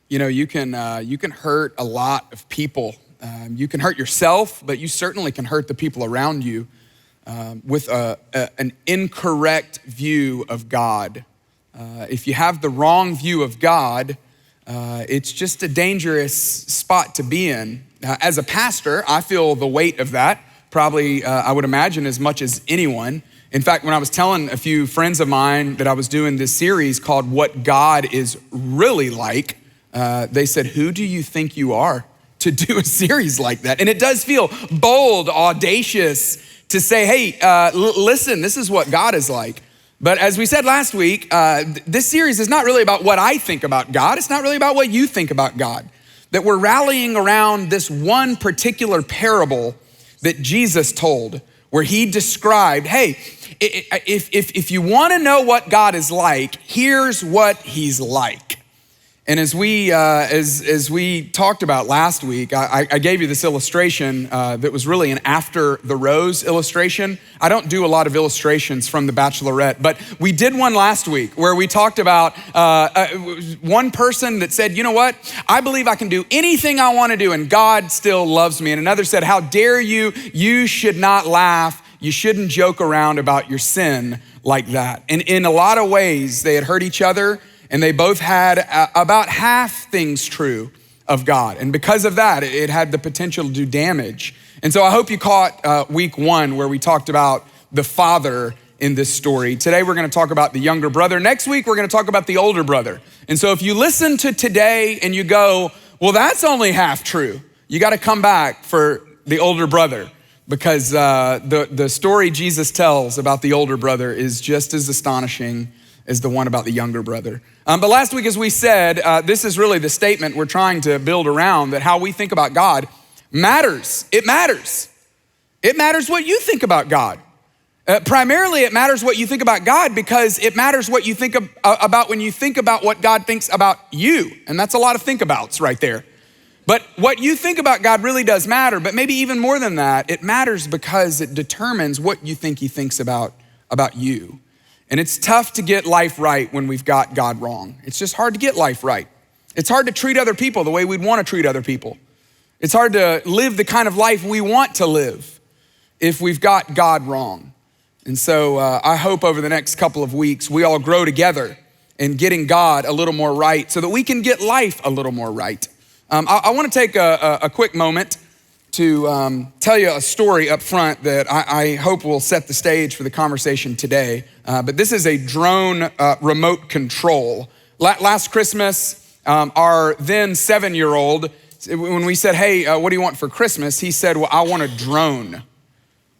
You can hurt a lot of people. You can hurt yourself, but you certainly can hurt the people around you with an incorrect view of God. If you have the wrong view of God, it's just a dangerous spot to be in. As a pastor, I feel the weight of that, probably I would imagine as much as anyone. In fact, when I was telling a few friends of mine that I was doing this series called What God Is Really Like, they said, "Who do you think you are to do a series like that?" And it does feel bold, audacious to say, hey, listen, this is what God is like. But as we said last week, this series is not really about what I think about God. It's not really about what you think about God. That we're rallying around this one particular parable that Jesus told, where he described, hey, if you want to know what God is like, here's what he's like. And as we talked about last week, I gave you this illustration that was really an after the rose illustration. I don't do a lot of illustrations from The Bachelorette, but we did one last week where we talked about one person that said, you know what? I believe I can do anything I want to do and God still loves me. And another said, how dare you? You should not laugh. You shouldn't joke around about your sin like that. And in a lot of ways, they had hurt each other. And they both had about half things true of God. And because of that, it had the potential to do damage. And so I hope you caught week one where we talked about the father in this story. Today, we're gonna talk about the younger brother. Next week, we're gonna talk about the older brother. And so if you listen to today and you go, well, that's only half true, you gotta come back for the older brother, because the story Jesus tells about the older brother is just as astonishing as the one about the younger brother. But last week, as we said, this is really the statement we're trying to build around, that how we think about God matters. It matters. It matters what you think about God. Primarily, it matters what you think about God because it matters what you think about when you think about what God thinks about you. And that's a lot of think abouts right there. But what you think about God really does matter. But maybe even more than that, it matters because it determines what you think he thinks about you. And it's tough to get life right when we've got God wrong. It's just hard to get life right. It's hard to treat other people the way we'd want to treat other people. It's hard to live the kind of life we want to live if we've got God wrong. And so I hope over the next couple of weeks, we all grow together in getting God a little more right so that we can get life a little more right. I want to take a quick moment to tell you a story up front that I hope will set the stage for the conversation today. But this is a drone remote control. Last Christmas, our then 7-year-old, when we said, hey, what do you want for Christmas? He said, well, I want a drone.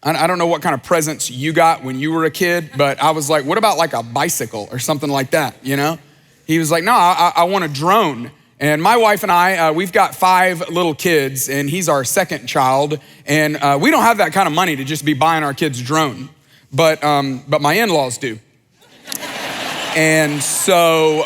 I don't know what kind of presents you got when you were a kid, but I was like, what about like a bicycle or something like that, you know? He was like, no, I want a drone. And my wife and I, we've got 5 little kids, and he's our second child. And we don't have that kind of money to just be buying our kids a drone, but my in-laws do. And so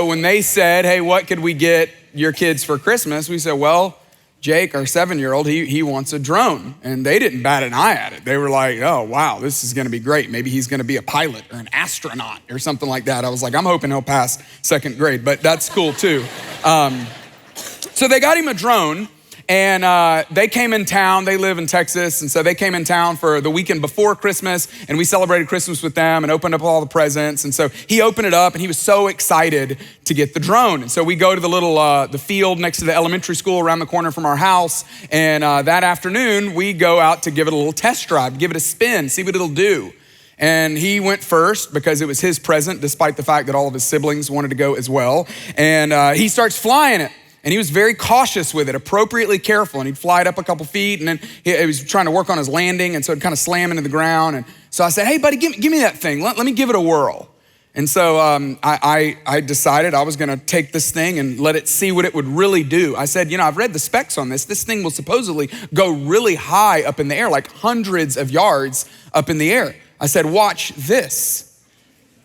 when they said, hey, what could we get your kids for Christmas? We said, well, Jake, our 7-year-old, he wants a drone. And they didn't bat an eye at it. They were like, oh, wow, this is gonna be great. Maybe he's gonna be a pilot or an astronaut or something like that. I was like, I'm hoping he'll pass 2nd grade, but that's cool too. So they got him a drone, and they came in town. They live in Texas, and so they came in town for the weekend before Christmas, and we celebrated Christmas with them and opened up all the presents. And so he opened it up, and he was so excited to get the drone. And so we go to the little the field next to the elementary school around the corner from our house, and that afternoon we go out to give it a little test drive, give it a spin, see what it'll do. And he went first because it was his present, despite the fact that all of his siblings wanted to go as well. And he starts flying it. And he was very cautious with it, appropriately careful. And he'd fly it up a couple feet, and then he was trying to work on his landing, and so it'd kind of slam into the ground. And so I said, hey, buddy, give me that thing. Let me give it a whirl. And so I decided I was gonna take this thing and let it see what it would really do. I said, I've read the specs on this. This thing will supposedly go really high up in the air, like hundreds of yards up in the air. I said, watch this.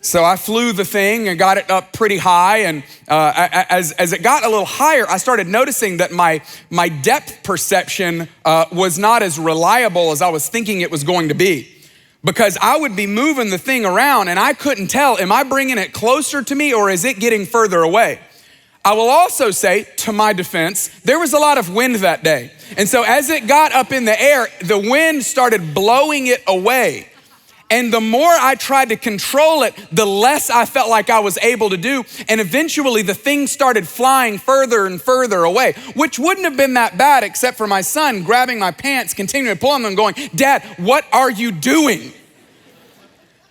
So I flew the thing and got it up pretty high, and as it got a little higher, I started noticing that my depth perception was not as reliable as I was thinking it was going to be. because I would be moving the thing around and I couldn't tell, am I bringing it closer to me or is it getting further away? I will also say, to my defense, there was a lot of wind that day. And so as it got up in the air, the wind started blowing it away. And the more I tried to control it, the less I felt like I was able to do. And eventually the thing started flying further and further away, which wouldn't have been that bad except for my son grabbing my pants, continuing to pull on them going, Dad, what are you doing?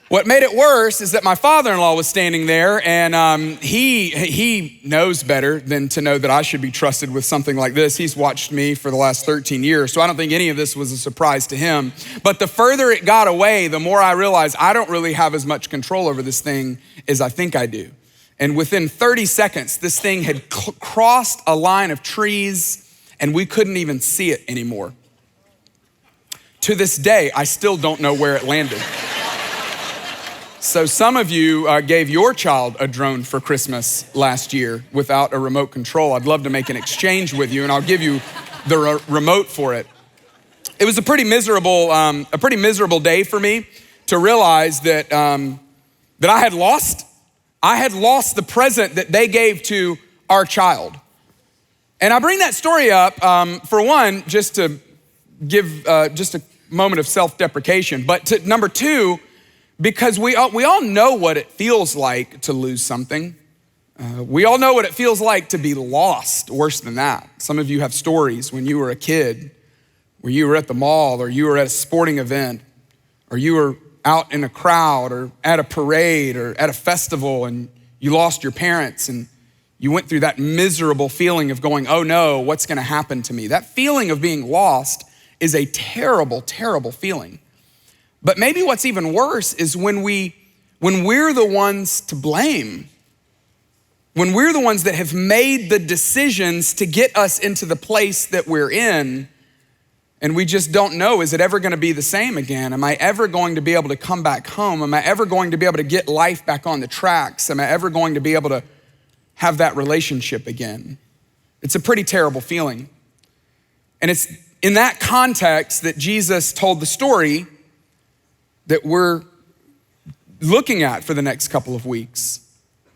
What made it worse is that my father-in-law was standing there and he knows better than to know that I should be trusted with something like this. He's watched me for the last 13 years, so I don't think any of this was a surprise to him. But the further it got away, the more I realized I don't really have as much control over this thing as I think I do. And within 30 seconds, this thing had crossed a line of trees and we couldn't even see it anymore. To this day, I still don't know where it landed. So some of you gave your child a drone for Christmas last year without a remote control. I'd love to make an exchange with you and I'll give you the remote for it. It was a pretty miserable day for me to realize that I had lost the present that they gave to our child. And I bring that story up for one, just to give just a moment of self-deprecation, but number two, because we all know what it feels like to lose something. We all know what it feels like to be lost, worse than that. Some of you have stories when you were a kid, where you were at the mall or you were at a sporting event, or you were out in a crowd or at a parade or at a festival and you lost your parents and you went through that miserable feeling of going, oh no, what's gonna happen to me? That feeling of being lost is a terrible, terrible feeling. But maybe what's even worse is when we're the ones to blame, when we're the ones that have made the decisions to get us into the place that we're in, and we just don't know, is it ever gonna be the same again? Am I ever going to be able to come back home? Am I ever going to be able to get life back on the tracks? Am I ever going to be able to have that relationship again? It's a pretty terrible feeling. And it's in that context that Jesus told the story that we're looking at for the next couple of weeks.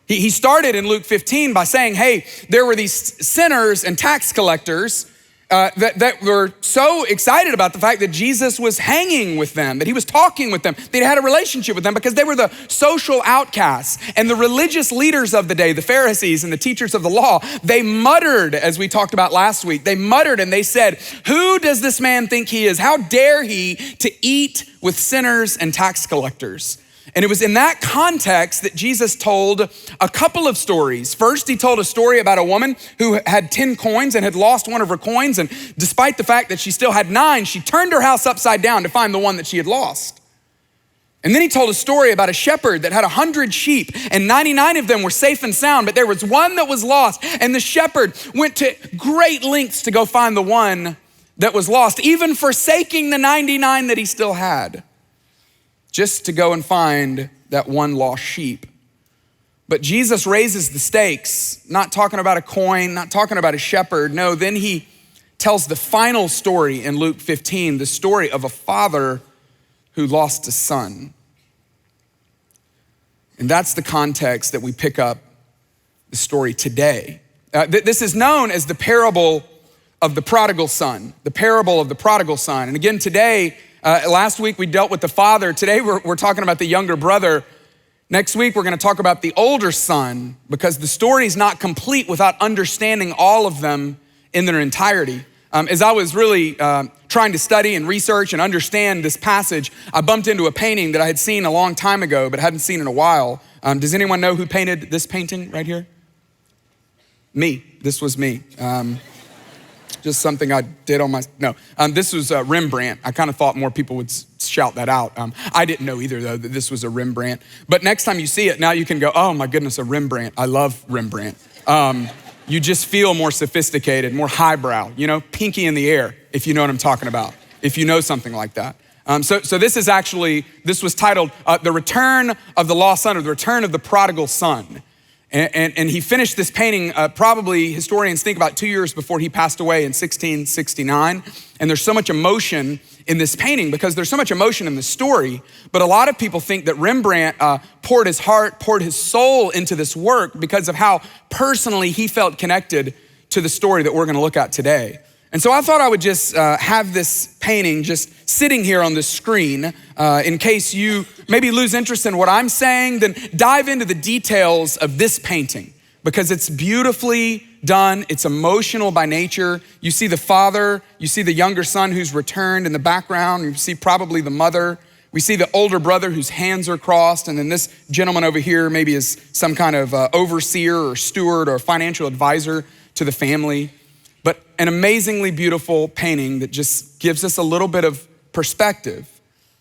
He started in Luke 15 by saying, hey, there were these sinners and tax collectors that were so excited about the fact that Jesus was hanging with them, that he was talking with them, they'd had a relationship with them because they were the social outcasts. And the religious leaders of the day, the Pharisees and the teachers of the law, they muttered, as we talked about last week, they muttered and they said, who does this man think he is? How dare he to eat with sinners and tax collectors? And it was in that context that Jesus told a couple of stories. First, he told a story about a woman who had 10 coins and had lost one of her coins. And despite the fact that she still had 9, she turned her house upside down to find the one that she had lost. And then he told a story about a shepherd that had 100 sheep and 99 of them were safe and sound, but there was one that was lost. And the shepherd went to great lengths to go find the one that was lost, even forsaking the 99 that he still had, just to go and find that one lost sheep. But Jesus raises the stakes, not talking about a coin, not talking about a shepherd. No, then he tells the final story in Luke 15, the story of a father who lost a son. And that's the context that we pick up the story today. This is known as the parable of the prodigal son, the parable of the prodigal son. And again, today, last week we dealt with the father. Today we're talking about the younger brother. Next week we're gonna talk about the older son, because the story's not complete without understanding all of them in their entirety. As I was really trying to study and research and understand this passage, I bumped into a painting that I had seen a long time ago, but hadn't seen in a while. Does anyone know who painted this painting right here? Me, this was me. Just something I did on this was Rembrandt. I kind of thought more people would shout that out. I didn't know either though that this was a Rembrandt. But next time you see it, now you can go, oh my goodness, a Rembrandt. I love Rembrandt. You just feel more sophisticated, more highbrow, pinky in the air, if you know what I'm talking about, if you know something like that. So this was titled The Return of the Lost Son, or The Return of the Prodigal Son. And he finished this painting, probably historians think about 2 years before he passed away in 1669. And there's so much emotion in this painting because there's so much emotion in the story. But a lot of people think that Rembrandt poured his heart, poured his soul into this work because of how personally he felt connected to the story that we're gonna look at today. And so I thought I would just have this painting just sitting here on the screen in case you maybe lose interest in what I'm saying, then dive into the details of this painting because it's beautifully done. It's emotional by nature. You see the father, you see the younger son who's returned in the background. You see probably the mother. We see the older brother whose hands are crossed. And then this gentleman over here maybe is some kind of overseer or steward or financial advisor to the family. But an amazingly beautiful painting that just gives us a little bit of perspective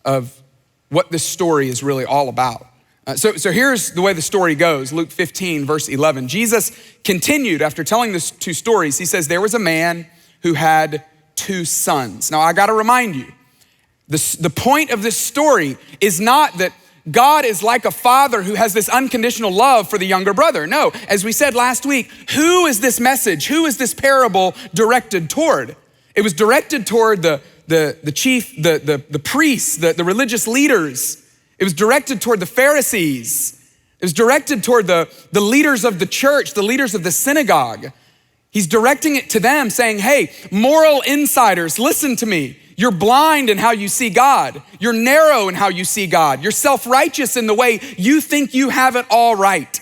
of what this story is really all about. So here's the way the story goes. Luke 15, verse 11. Jesus continued after telling these two stories. He says, there was a man who had two sons. Now I gotta remind you, the point of this story is not that God is like a father who has this unconditional love for the younger brother. No, as we said last week, who is this message? Who is this parable directed toward? It was directed toward the chief, the priests, the religious leaders. It was directed toward the Pharisees. It was directed toward the leaders of the church, the leaders of the synagogue. He's directing it to them saying, hey, moral insiders, listen to me. You're blind in how you see God. You're narrow in how you see God. You're self-righteous in the way you think you have it all right.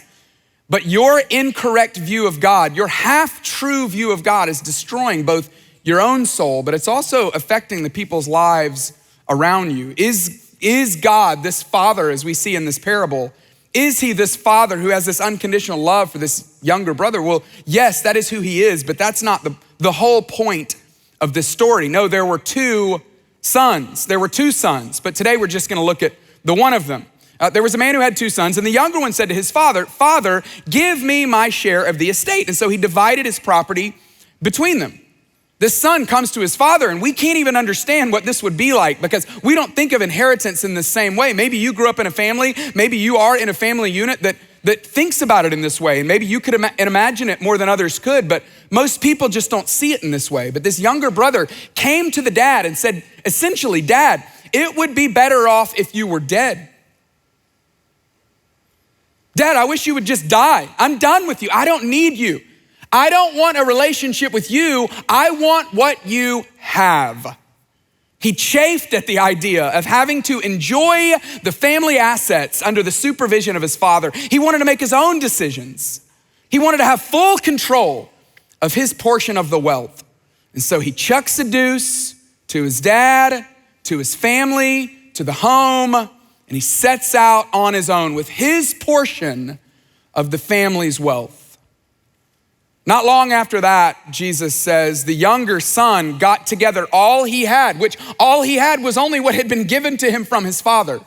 But your incorrect view of God, your half-true view of God is destroying both your own soul, but it's also affecting the people's lives around you. Is God this father, as we see in this parable, is he this father who has this unconditional love for this younger brother? Well, yes, that is who he is, but that's not the whole point of this story. No, there were two sons. There were two sons, but today we're just gonna look at the one of them. There was a man who had two sons, and the younger one said to his father, Father, give me my share of the estate. And so he divided his property between them. This son comes to his father, and we can't even understand what this would be like because we don't think of inheritance in the same way. Maybe you grew up in a family, maybe you are in a family unit that thinks about it in this way. And maybe you could imagine it more than others could, but most people just don't see it in this way. But this younger brother came to the dad and said, essentially, Dad, it would be better off if you were dead. Dad, I wish you would just die. I'm done with you. I don't need you. I don't want a relationship with you. I want what you have. He chafed at the idea of having to enjoy the family assets under the supervision of his father. He wanted to make his own decisions. He wanted to have full control of his portion of the wealth. And so he chucks a deuce to his dad, to his family, to the home, and he sets out on his own with his portion of the family's wealth. Not long after that, Jesus says, the younger son got together all he had, which all he had was only what had been given to him from his father.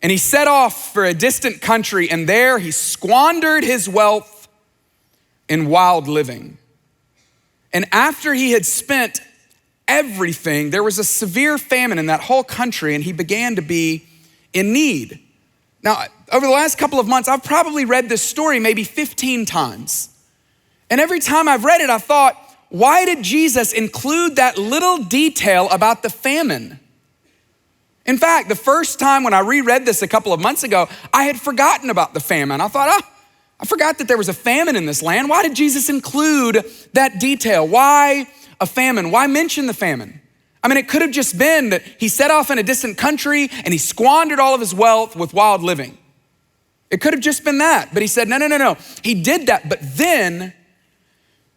And he set off for a distant country, and there he squandered his wealth in wild living. And after he had spent everything, there was a severe famine in that whole country, and he began to be in need. Now, over the last couple of months, I've probably read this story maybe 15 times. And every time I've read it, I thought, why did Jesus include that little detail about the famine? In fact, the first time when I reread this a couple of months ago, I had forgotten about the famine. I thought, I forgot that there was a famine in this land. Why did Jesus include that detail? Why a famine? Why mention the famine? I mean, it could have just been that he set off in a distant country and he squandered all of his wealth with wild living. It could have just been that, but he said, no. He did that, but then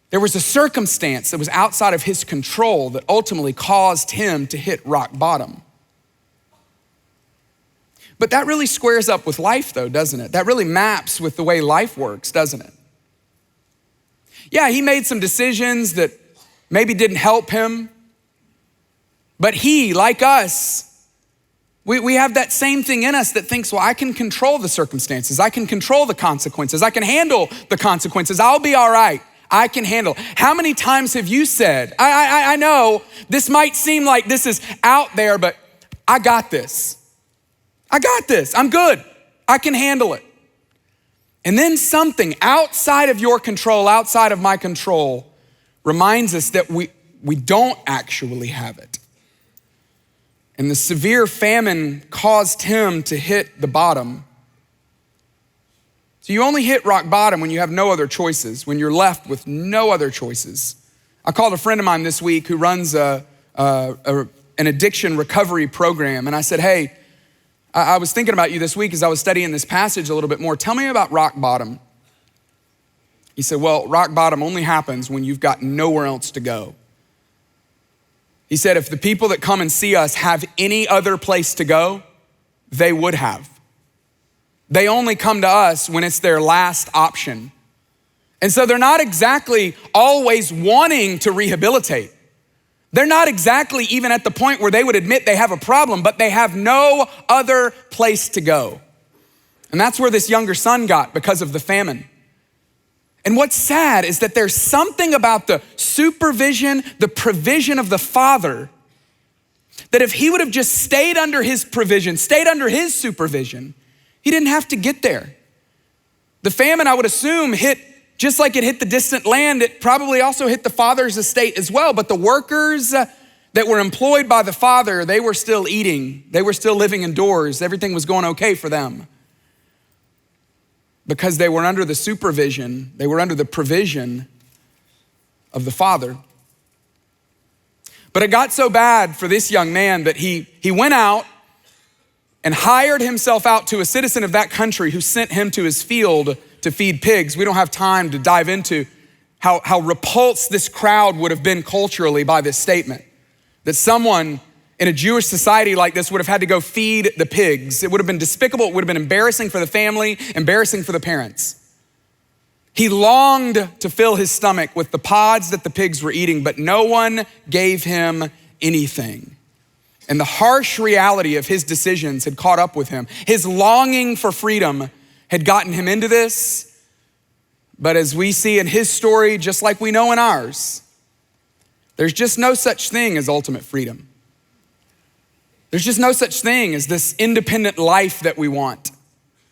there was a circumstance that was outside of his control that ultimately caused him to hit rock bottom. But that really squares up with life though, doesn't it? That really maps with the way life works, doesn't it? Yeah, he made some decisions that maybe didn't help him, but he, like us, we have that same thing in us that thinks, well, I can control the circumstances. I can control the consequences. I can handle the consequences. I'll be all right. I can handle. How many times have you said, I know this might seem like this is out there, but I got this. I got this. I'm good. I can handle it. And then something outside of your control, outside of my control, reminds us that we don't actually have it. And the severe famine caused him to hit the bottom. So you only hit rock bottom when you have no other choices, when you're left with no other choices. I called a friend of mine this week who runs an addiction recovery program, and I said, hey, I was thinking about you this week as I was studying this passage a little bit more. Tell me about rock bottom. He said, well, rock bottom only happens when you've got nowhere else to go. He said, if the people that come and see us have any other place to go, they would have. They only come to us when it's their last option. And so they're not exactly always wanting to rehabilitate. They're not exactly even at the point where they would admit they have a problem, but they have no other place to go. And that's where this younger son got because of the famine. And what's sad is that there's something about the supervision, the provision of the father, that if he would have just stayed under his provision, stayed under his supervision, he didn't have to get there. The famine, I would assume, hit just like it hit the distant land, it probably also hit the father's estate as well. But the workers that were employed by the father, they were still eating. They were still living indoors. Everything was going okay for them. Because they were under the supervision, they were under the provision of the father. But it got so bad for this young man that he went out and hired himself out to a citizen of that country who sent him to his field to feed pigs. We don't have time to dive into how repulsed this crowd would have been culturally by this statement. That someone in a Jewish society like this would have had to go feed the pigs. It would have been despicable. It would have been embarrassing for the family, embarrassing for the parents. He longed to fill his stomach with the pods that the pigs were eating, but no one gave him anything. And the harsh reality of his decisions had caught up with him. His longing for freedom had gotten him into this. But as we see in his story, just like we know in ours, there's just no such thing as ultimate freedom. There's just no such thing as this independent life that we want.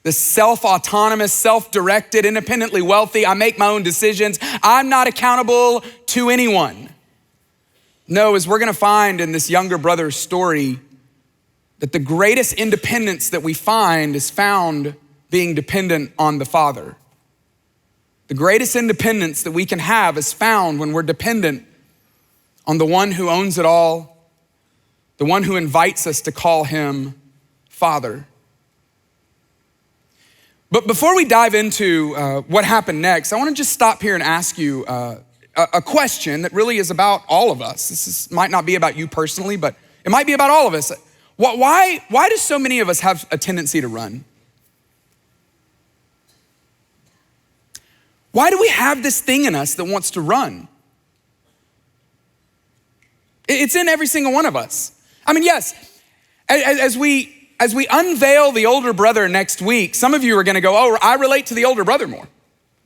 This self-autonomous, self-directed, independently wealthy, I make my own decisions. I'm not accountable to anyone. No, as we're gonna find in this younger brother's story, that the greatest independence that we find is found being dependent on the Father. The greatest independence that we can have is found when we're dependent on the one who owns it all, the one who invites us to call him Father. But before we dive into what happened next, I wanna just stop here and ask you a question that really is about all of us. Might not be about you personally, but it might be about all of us. Why do so many of us have a tendency to run? Why do we have this thing in us that wants to run? It's in every single one of us. I mean, yes, as we unveil the older brother next week, some of you are gonna go, oh, I relate to the older brother more.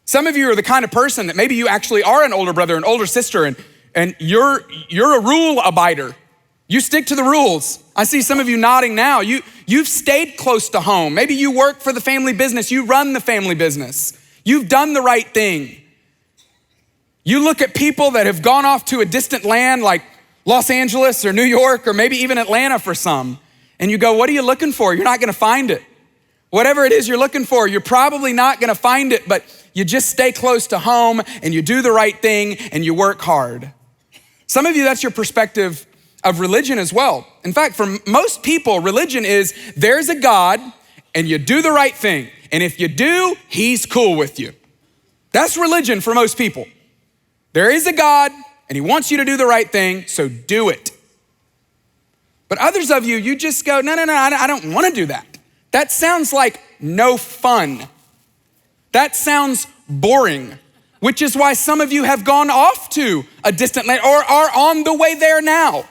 Some of you are the kind of person that maybe you actually are an older brother, an older sister, and you're a rule abider. You stick to the rules. I see some of you nodding now. You've stayed close to home. Maybe you work for the family business. You run the family business. You've done the right thing. You look at people that have gone off to a distant land like Los Angeles or New York or maybe even Atlanta for some, and you go, what are you looking for? You're not gonna find it. Whatever it is you're looking for, you're probably not gonna find it, but you just stay close to home and you do the right thing and you work hard. Some of you, that's your perspective of religion as well. In fact, for most people, religion is there's a God and you do the right thing. And if you do, he's cool with you. That's religion for most people. There is a God and he wants you to do the right thing, so do it. But others of you, you just go, no, I don't wanna do that. That sounds like no fun. That sounds boring, which is why some of you have gone off to a distant land or are on the way there now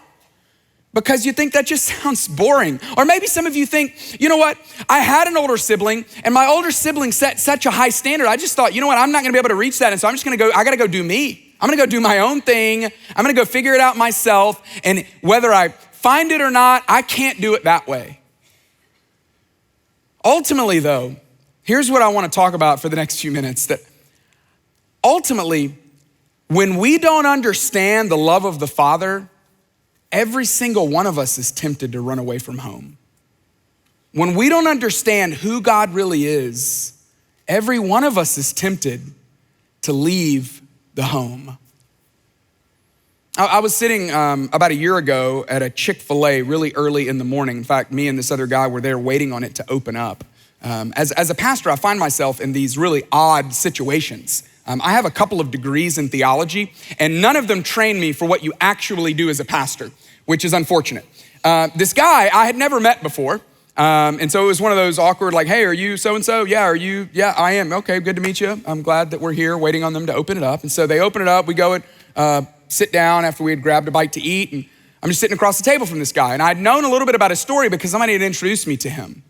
because you think that just sounds boring. Or maybe some of you think, you know what? I had an older sibling and my older sibling set such a high standard. I just thought, you know what? I'm not gonna be able to reach that. And so I'm just gonna go, I gotta go do me. I'm gonna go do my own thing. I'm gonna go figure it out myself. And whether I find it or not, I can't do it that way. Ultimately though, Here's what I want to talk about for the next few minutes, that ultimately, when we don't understand the love of the Father, every single one of us is tempted to run away from home. When we don't understand who God really is, every one of us is tempted to leave the home. I was sitting about a year ago at a Chick-fil-A really early in the morning. In fact, me and this other guy were there waiting on it to open up. As a pastor, I find myself in these really odd situations. I have a couple of degrees in theology, and none of them train me for what you actually do as a pastor, which is unfortunate. This guy I had never met before, and so it was one of those awkward, like, hey, are you so-and-so? Yeah, are you? Yeah, I am. Okay, good to meet you. I'm glad that we're here waiting on them to open it up. And so they open it up. We go and sit down after we had grabbed a bite to eat, and I'm just sitting across the table from this guy. And I'd known a little bit about his story because somebody had introduced me to him.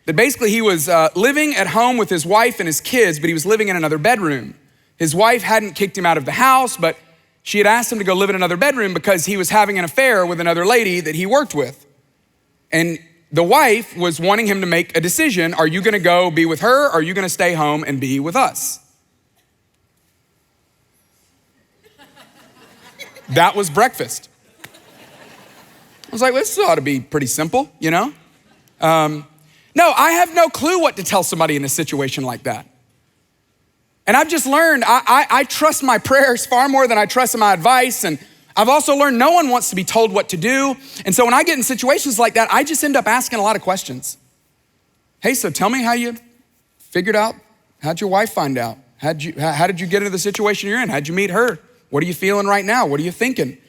That basically he was living at home with his wife and his kids, but he was living in another bedroom. His wife hadn't kicked him out of the house, but she had asked him to go live in another bedroom because he was having an affair with another lady that he worked with. And the wife was wanting him to make a decision. Are you gonna go be with her, or are you gonna stay home and be with us? That was breakfast. I was like, this ought to be pretty simple, you know? No, I have no clue what to tell somebody in a situation like that. And I've just learned, I trust my prayers far more than I trust my advice. And I've also learned no one wants to be told what to do. And so when I get in situations like that, I just end up asking a lot of questions. Hey, so tell me how you figured out, how'd your wife find out? How did you get into the situation you're in? How'd you meet her? What are you feeling right now? What are you thinking?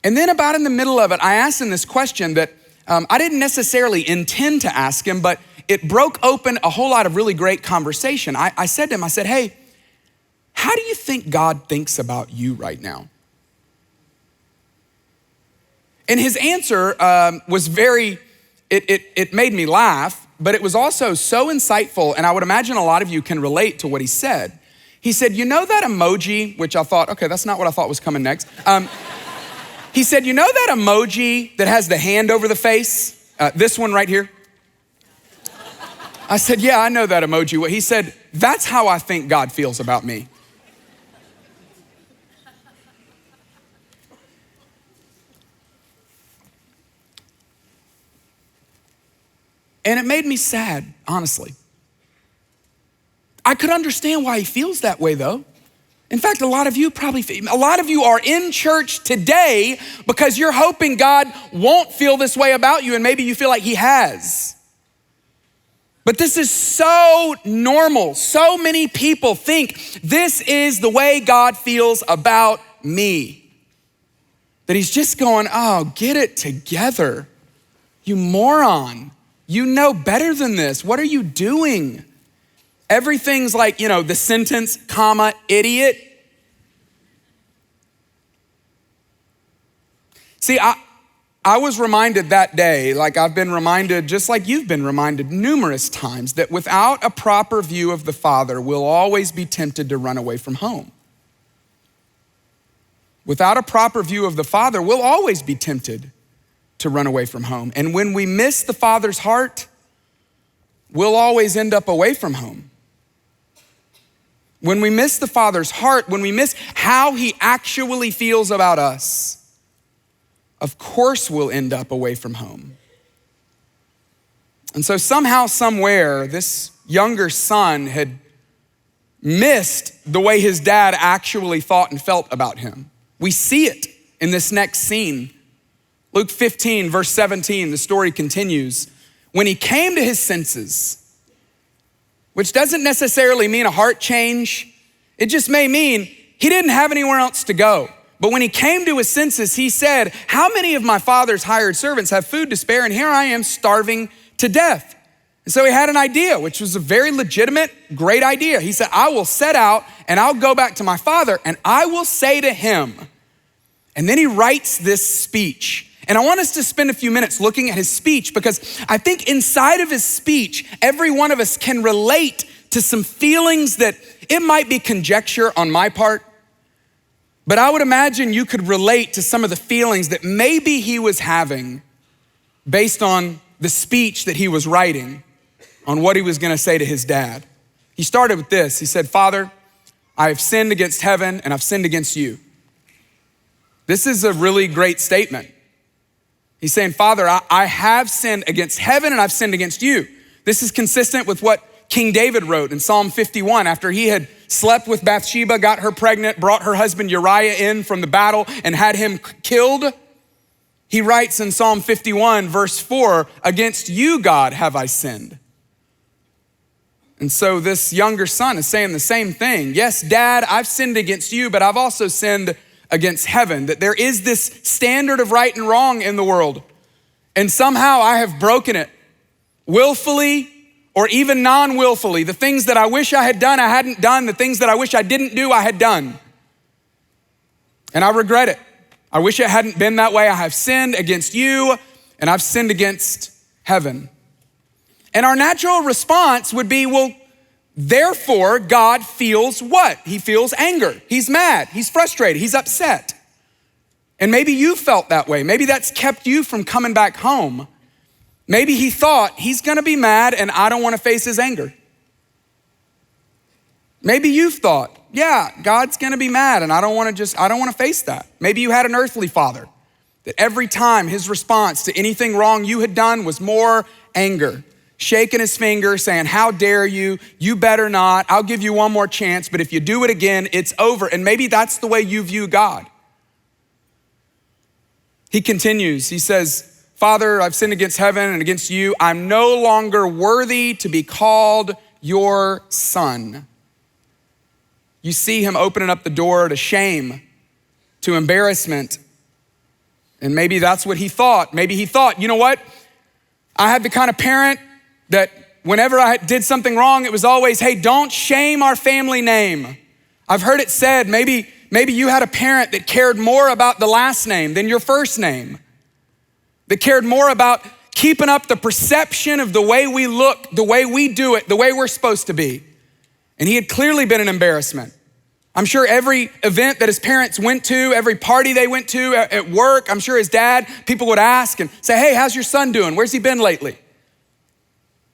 And then about in the middle of it, I asked him this question that I didn't necessarily intend to ask him, but it broke open a whole lot of really great conversation. I said to him, I said, hey, how do you think God thinks about you right now? And his answer was it made me laugh, but it was also so insightful, and I would imagine a lot of you can relate to what he said. He said, you know that emoji, which I thought, okay, that's not what I thought was coming next. He said, you know that emoji that has the hand over the face? This one right here? I said, yeah, I know that emoji. Well, he said, that's how I think God feels about me. And it made me sad, honestly. I could understand why he feels that way though. In fact, a lot of you are in church today because you're hoping God won't feel this way about you, and maybe you feel like he has. But this is so normal. So many people think this is the way God feels about me. That he's just going, oh, get it together. You moron. You know better than this. What are you doing? Everything's like, the sentence, comma, idiot. See, I was reminded that day, like I've been reminded, just like you've been reminded numerous times, that without a proper view of the Father, we'll always be tempted to run away from home. Without a proper view of the Father, we'll always be tempted to run away from home. And when we miss the Father's heart, we'll always end up away from home. When we miss the Father's heart, when we miss how he actually feels about us, of course we'll end up away from home. And so somehow, somewhere, this younger son had missed the way his dad actually thought and felt about him. We see it in this next scene. Luke 15, verse 17, the story continues. When he came to his senses, which doesn't necessarily mean a heart change, it just may mean he didn't have anywhere else to go. But when he came to his senses, he said, how many of my father's hired servants have food to spare, and here I am starving to death? And so he had an idea, which was a very legitimate, great idea. He said, I will set out and I'll go back to my father and I will say to him. And then he writes this speech. And I want us to spend a few minutes looking at his speech, because I think inside of his speech, every one of us can relate to some feelings that it might be conjecture on my part, but I would imagine you could relate to some of the feelings that maybe he was having based on the speech that he was writing on what he was gonna say to his dad. He started with this. He said, Father, I have sinned against heaven and I've sinned against you. This is a really great statement. He's saying, Father, I have sinned against heaven and I've sinned against you. This is consistent with what King David wrote in Psalm 51 after he had slept with Bathsheba, got her pregnant, brought her husband Uriah in from the battle and had him killed. He writes in Psalm 51 verse 4, against you, God, have I sinned. And so this younger son is saying the same thing. Yes, Dad, I've sinned against you, but I've also sinned against heaven, that there is this standard of right and wrong in the world. And somehow I have broken it willfully or even non-willfully. The things that I wish I had done, I hadn't done. The things that I wish I didn't do, I had done. And I regret it. I wish it hadn't been that way. I have sinned against you and I've sinned against heaven. And our natural response would be, well, therefore God feels what? He feels anger. He's mad. He's frustrated. He's upset. And maybe you felt that way. Maybe that's kept you from coming back home. Maybe he thought he's gonna be mad and I don't wanna face his anger. Maybe you've thought, yeah, God's gonna be mad and I don't wanna face that. Maybe you had an earthly father that every time his response to anything wrong you had done was more anger, shaking his finger saying, how dare you? You better not. I'll give you one more chance, but if you do it again, it's over. And maybe that's the way you view God. He continues, he says, Father, I've sinned against heaven and against you. I'm no longer worthy to be called your son. You see him opening up the door to shame, to embarrassment. And maybe that's what he thought. Maybe he thought, you know what? I had the kind of parent that whenever I did something wrong, it was always, hey, don't shame our family name. I've heard it said, maybe you had a parent that cared more about the last name than your first name, that cared more about keeping up the perception of the way we look, the way we do it, the way we're supposed to be. And he had clearly been an embarrassment. I'm sure every event that his parents went to, every party they went to at work, I'm sure his dad, people would ask and say, hey, how's your son doing? Where's he been lately?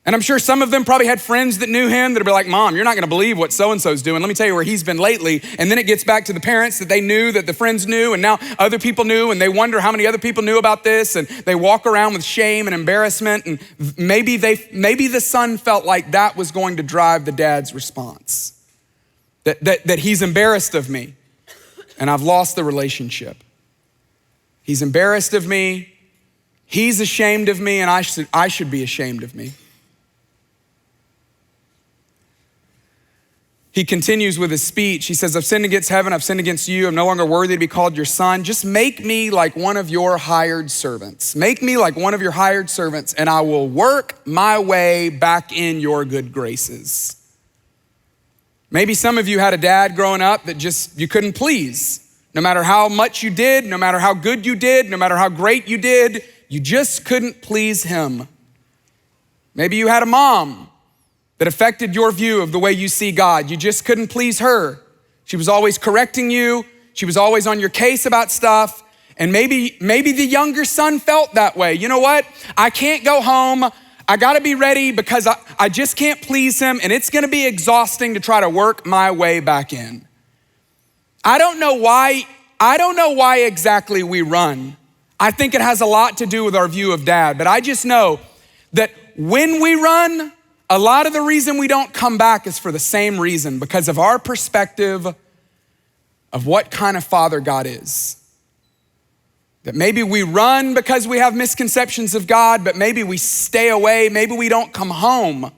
And I'm sure some of them probably had friends that knew him that'd be like, Mom, you're not gonna believe what so-and-so's doing. Let me tell you where he's been lately. And then it gets back to the parents that they knew, that the friends knew, and now other people knew, and they wonder how many other people knew about this, and they walk around with shame and embarrassment, and maybe the son felt like that was going to drive the dad's response. That he's embarrassed of me, and I've lost the relationship. He's embarrassed of me, he's ashamed of me, and I should be ashamed of me. He continues with his speech. He says, I've sinned against heaven, I've sinned against you. I'm no longer worthy to be called your son. Just make me like one of your hired servants. Make me like one of your hired servants and I will work my way back in your good graces. Maybe some of you had a dad growing up that just you couldn't please. No matter how much you did, no matter how good you did, no matter how great you did, you just couldn't please him. Maybe you had a mom that affected your view of the way you see God. You just couldn't please her. She was always correcting you. She was always on your case about stuff. And maybe the younger son felt that way. You know what? I can't go home. I gotta be ready because I just can't please him and it's gonna be exhausting to try to work my way back in. I don't know why exactly we run. I think it has a lot to do with our view of dad, but I just know that when we run, a lot of the reason we don't come back is for the same reason, because of our perspective of what kind of father God is. That maybe we run because we have misconceptions of God, but maybe we stay away. Maybe we don't come home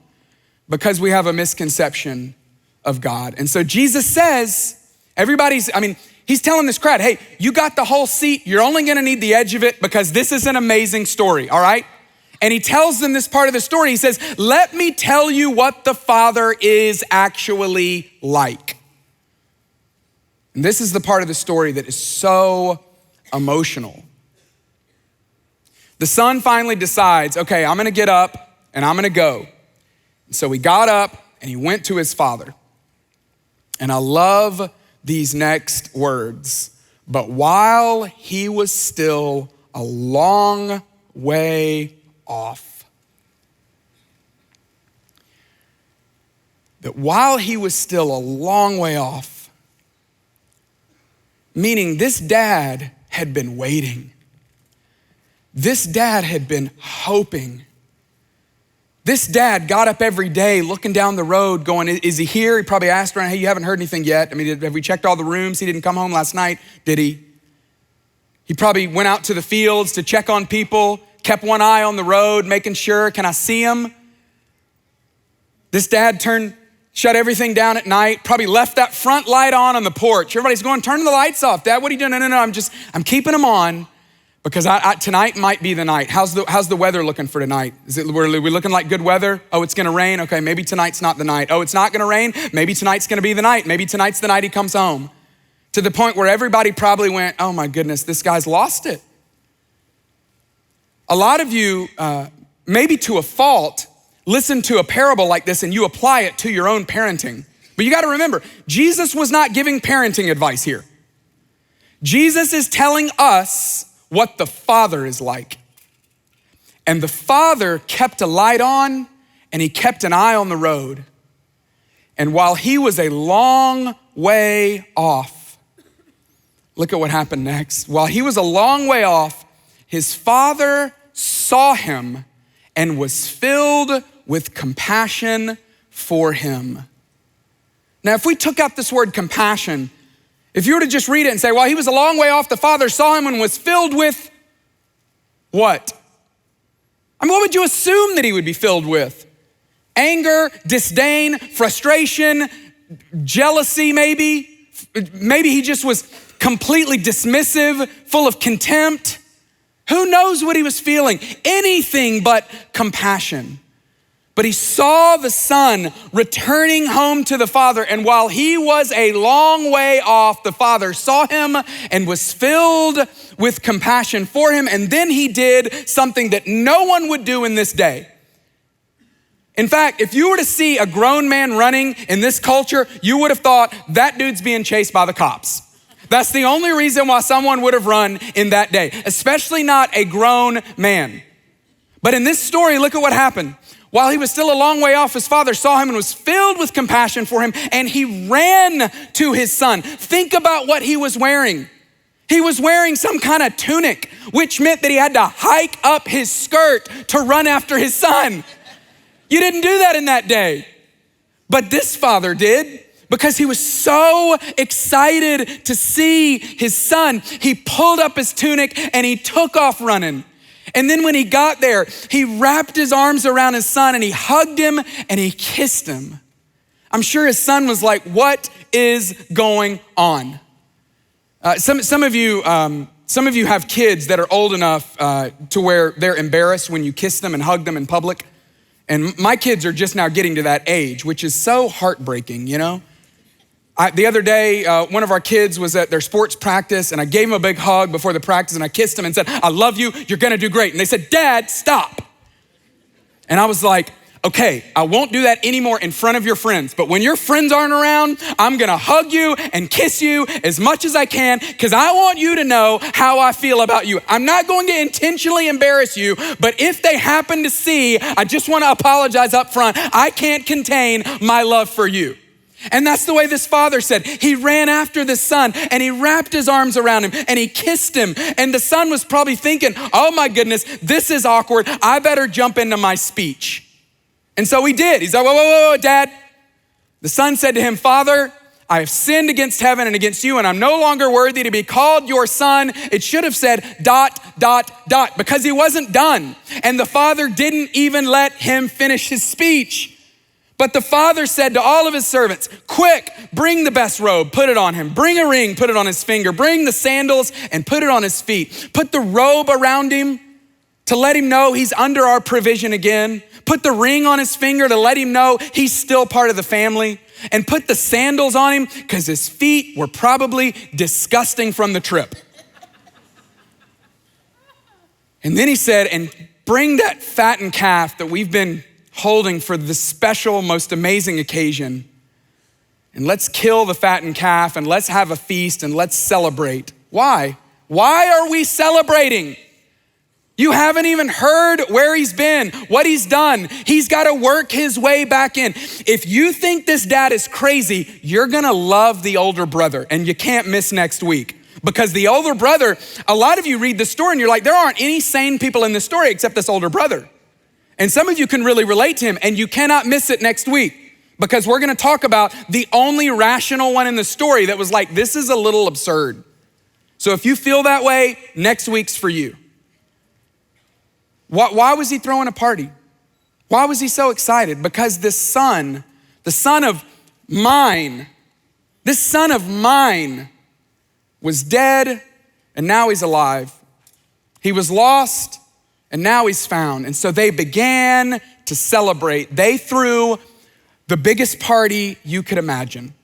because we have a misconception of God. And so Jesus says, he's telling this crowd, hey, you got the whole seat. You're only gonna need the edge of it because this is an amazing story, all right? And he tells them this part of the story. He says, let me tell you what the Father is actually like. And this is the part of the story that is so emotional. The son finally decides, okay, I'm gonna get up and I'm gonna go. And so he got up and he went to his father. And I love these next words. But while he was still a long way off. that while he was still a long way off, meaning this dad had been waiting. This dad had been hoping. This dad got up every day looking down the road going, is he here? He probably asked around, hey, you haven't heard anything yet? I mean, have we checked all the rooms? He didn't come home last night, did he? He probably went out to the fields to check on people, kept one eye on the road, making sure, can I see him? This dad shut everything down at night, probably left that front light on the porch. Everybody's going, turn the lights off. Dad, what are you doing? No, I'm keeping them on because tonight might be the night. How's the weather looking for tonight? Are we looking like good weather? Oh, it's gonna rain? Okay, maybe tonight's not the night. Oh, it's not gonna rain? Maybe tonight's gonna be the night. Maybe tonight's the night he comes home. To the point where everybody probably went, oh my goodness, this guy's lost it. A lot of you, maybe to a fault, listen to a parable like this and you apply it to your own parenting. But you gotta remember, Jesus was not giving parenting advice here. Jesus is telling us what the Father is like. And the Father kept a light on and he kept an eye on the road. And while he was a long way off, look at what happened next. While he was a long way off, his father saw him and was filled with compassion for him. Now, if we took out this word compassion, if you were to just read it and say, well, he was a long way off, the father saw him and was filled with what? I mean, what would you assume that he would be filled with? Anger, disdain, frustration, jealousy maybe? Maybe he just was completely dismissive, full of contempt. Who knows what he was feeling? Anything but compassion. But he saw the son returning home to the father, and while he was a long way off, the father saw him and was filled with compassion for him, and then he did something that no one would do in this day. In fact, if you were to see a grown man running in this culture, you would have thought that dude's being chased by the cops. That's the only reason why someone would have run in that day, especially not a grown man. But in this story, look at what happened. While he was still a long way off, his father saw him and was filled with compassion for him, and he ran to his son. Think about what he was wearing. He was wearing some kind of tunic, which meant that he had to hike up his skirt to run after his son. You didn't do that in that day. But this father did, because he was so excited to see his son. He pulled up his tunic and he took off running. And then when he got there, he wrapped his arms around his son and he hugged him and he kissed him. I'm sure his son was like, what is going on? Some of you have kids that are old enough to where they're embarrassed when you kiss them and hug them in public. And my kids are just now getting to that age, which is so heartbreaking, you know? The other day, one of our kids was at their sports practice and I gave him a big hug before the practice and I kissed him and said, I love you, you're gonna do great. And they said, Dad, stop. And I was like, okay, I won't do that anymore in front of your friends, but when your friends aren't around, I'm gonna hug you and kiss you as much as I can because I want you to know how I feel about you. I'm not going to intentionally embarrass you, but if they happen to see, I just wanna apologize up front. I can't contain my love for you. And that's the way this father said. He ran after the son and he wrapped his arms around him and he kissed him. And the son was probably thinking, oh my goodness, this is awkward. I better jump into my speech. And so he did. He's like, whoa, Dad. The son said to him, Father, I have sinned against heaven and against you, and I'm no longer worthy to be called your son. It should have said ... because he wasn't done. And the father didn't even let him finish his speech. But the father said to all of his servants, quick, bring the best robe, put it on him. Bring a ring, put it on his finger. Bring the sandals and put it on his feet. Put the robe around him to let him know he's under our provision again. Put the ring on his finger to let him know he's still part of the family. And put the sandals on him because his feet were probably disgusting from the trip. And then he said, and bring that fattened calf that we've been holding for this special, most amazing occasion. And let's kill the fattened calf and let's have a feast and let's celebrate. Why? Why are we celebrating? You haven't even heard where he's been, what he's done. He's got to work his way back in. If you think this dad is crazy, you're gonna love the older brother, and you can't miss next week. Because the older brother, a lot of you read the story and you're like, there aren't any sane people in this story except this older brother. And some of you can really relate to him, and you cannot miss it next week, because we're gonna talk about the only rational one in the story that was like, this is a little absurd. So if you feel that way, next week's for you. Why was he throwing a party? Why was he so excited? Because this son, the son of mine, this son of mine was dead and now he's alive. He was lost and now he's found. And so they began to celebrate. They threw the biggest party you could imagine.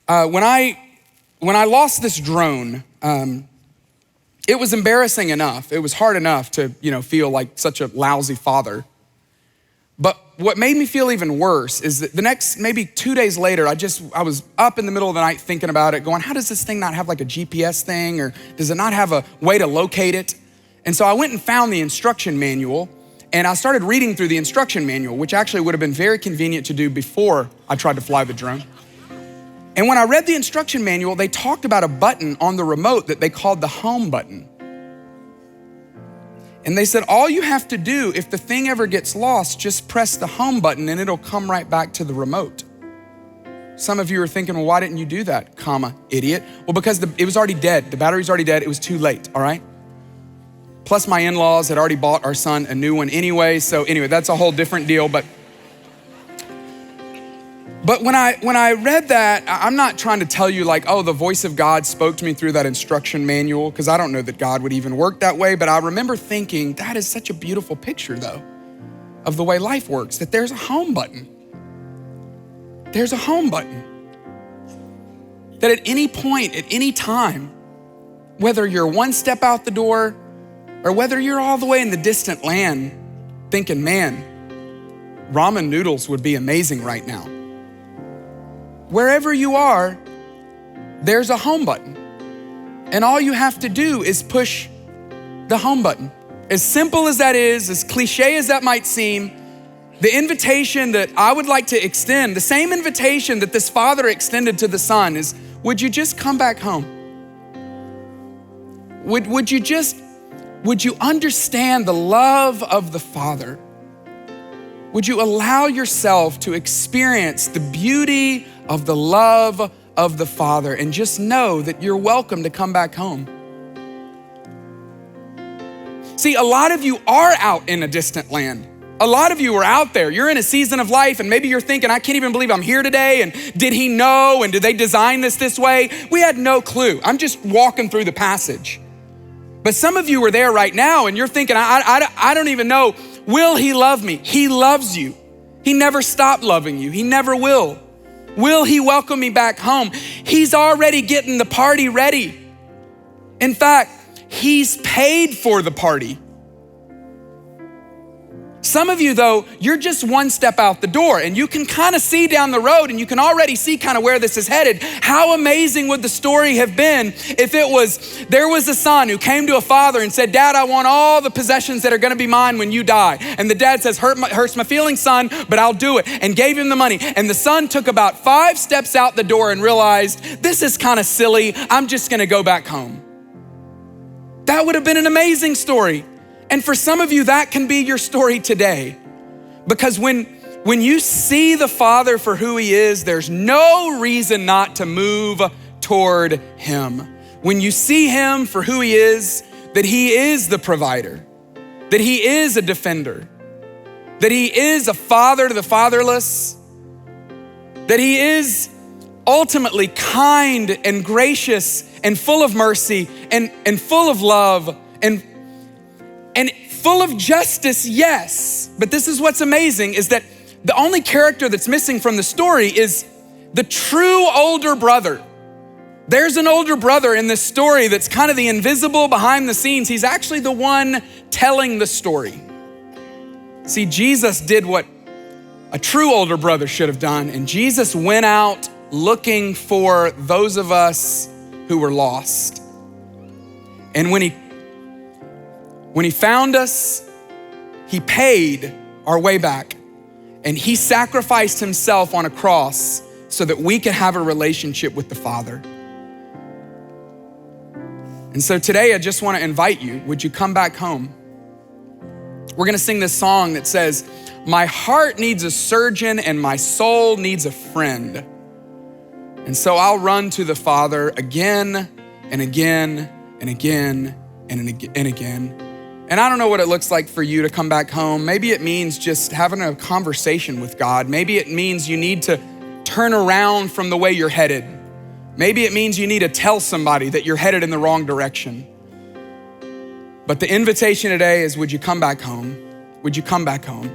When I lost this drone, it was embarrassing enough. It was hard enough to, feel like such a lousy father. But what made me feel even worse is that the next, maybe 2 days later, I was up in the middle of the night thinking about it, going, how does this thing not have like a GPS thing, or does it not have a way to locate it? And so I went and found the instruction manual, and I started reading through the instruction manual, which actually would have been very convenient to do before I tried to fly the drone. And when I read the instruction manual, they talked about a button on the remote that they called the home button. And they said, all you have to do if the thing ever gets lost, just press the home button and it'll come right back to the remote. Some of you are thinking, well, why didn't you do that, idiot? Well, because it was already dead. The battery's already dead. It was too late, all right? Plus my in-laws had already bought our son a new one anyway. So anyway, that's a whole different deal. But when I read that, I'm not trying to tell you like, oh, the voice of God spoke to me through that instruction manual, because I don't know that God would even work that way. But I remember thinking, that is such a beautiful picture though, of the way life works, that there's a home button. There's a home button. That at any point, at any time, whether you're one step out the door or whether you're all the way in the distant land thinking, man, ramen noodles would be amazing right now. Wherever you are, there's a home button. And all you have to do is push the home button. As simple as that is, as cliche as that might seem, the invitation that I would like to extend, the same invitation that this father extended to the son, is, would you just come back home? Would you understand the love of the Father? Would you allow yourself to experience the beauty of the love of the Father and just know that you're welcome to come back home? See, a lot of you are out in a distant land. A lot of you are out there. You're in a season of life and maybe you're thinking, I can't even believe I'm here today. And did he know? And did they design this way? We had no clue. I'm just walking through the passage. But some of you are there right now and you're thinking, I don't even know. Will he love me? He loves you. He never stopped loving you. He never will. Will he welcome me back home? He's already getting the party ready. In fact, he's paid for the party. Some of you though, you're just one step out the door and you can kind of see down the road and you can already see kind of where this is headed. How amazing would the story have been if there was a son who came to a father and said, Dad, I want all the possessions that are gonna be mine when you die. And the dad says, hurts my feelings, son, but I'll do it, and gave him the money. And the son took about 5 steps out the door and realized, this is kind of silly. I'm just gonna go back home. That would have been an amazing story. And for some of you, that can be your story today. Because when you see the Father for who he is, there's no reason not to move toward him. When you see him for who he is, that he is the provider, that he is a defender, that he is a father to the fatherless, that he is ultimately kind and gracious and full of mercy and full of love and full of justice, yes. But this is what's amazing, is that the only character that's missing from the story is the true older brother. There's an older brother in this story that's kind of the invisible behind the scenes. He's actually the one telling the story. See, Jesus did what a true older brother should have done, and Jesus went out looking for those of us who were lost. And when When he found us, he paid our way back, and he sacrificed himself on a cross so that we could have a relationship with the Father. And so today I just want to invite you, would you come back home? We're gonna sing this song that says, my heart needs a surgeon and my soul needs a friend. And so I'll run to the Father again and again and again and again. And I don't know what it looks like for you to come back home. Maybe it means just having a conversation with God. Maybe it means you need to turn around from the way you're headed. Maybe it means you need to tell somebody that you're headed in the wrong direction. But the invitation today is, would you come back home? Would you come back home?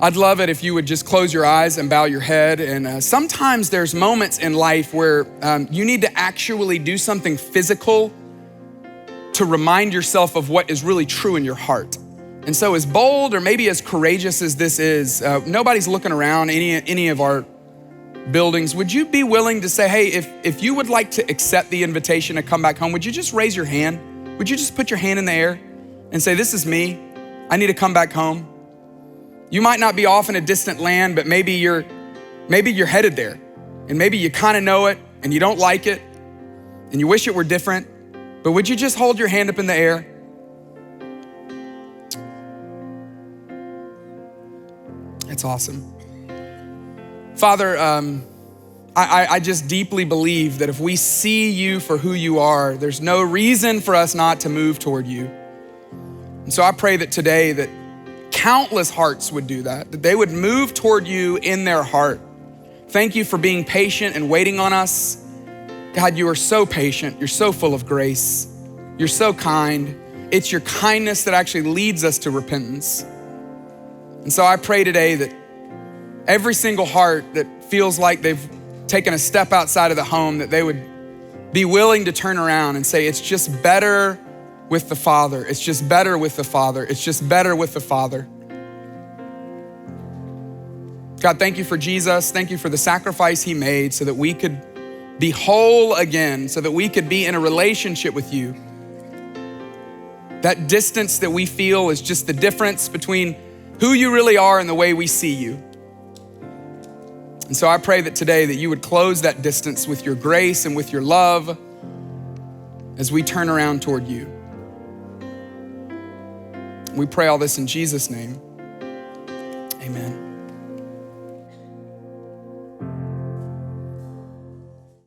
I'd love it if you would just close your eyes and bow your head. And sometimes there's moments in life where you need to actually do something physical to remind yourself of what is really true in your heart. And so as bold or maybe as courageous as this is, nobody's looking around any of our buildings. Would you be willing to say, hey, if you would like to accept the invitation to come back home, would you just raise your hand? Would you just put your hand in the air and say, this is me, I need to come back home? You might not be off in a distant land, but maybe you're headed there, and maybe you kind of know it and you don't like it and you wish it were different. But would you just hold your hand up in the air? That's awesome. Father, I just deeply believe that if we see you for who you are, there's no reason for us not to move toward you. And so I pray that today that countless hearts would do that they would move toward you in their heart. Thank you for being patient and waiting on us. God, you are so patient. You're so full of grace. You're so kind. It's your kindness that actually leads us to repentance. And so I pray today that every single heart that feels like they've taken a step outside of the home, that they would be willing to turn around and say, it's just better with the Father. It's just better with the Father. It's just better with the Father. God, thank you for Jesus. Thank you for the sacrifice he made so that we could be whole again, so that we could be in a relationship with you. That distance that we feel is just the difference between who you really are and the way we see you. And so I pray that today that you would close that distance with your grace and with your love as we turn around toward you. We pray all this in Jesus' name. Amen.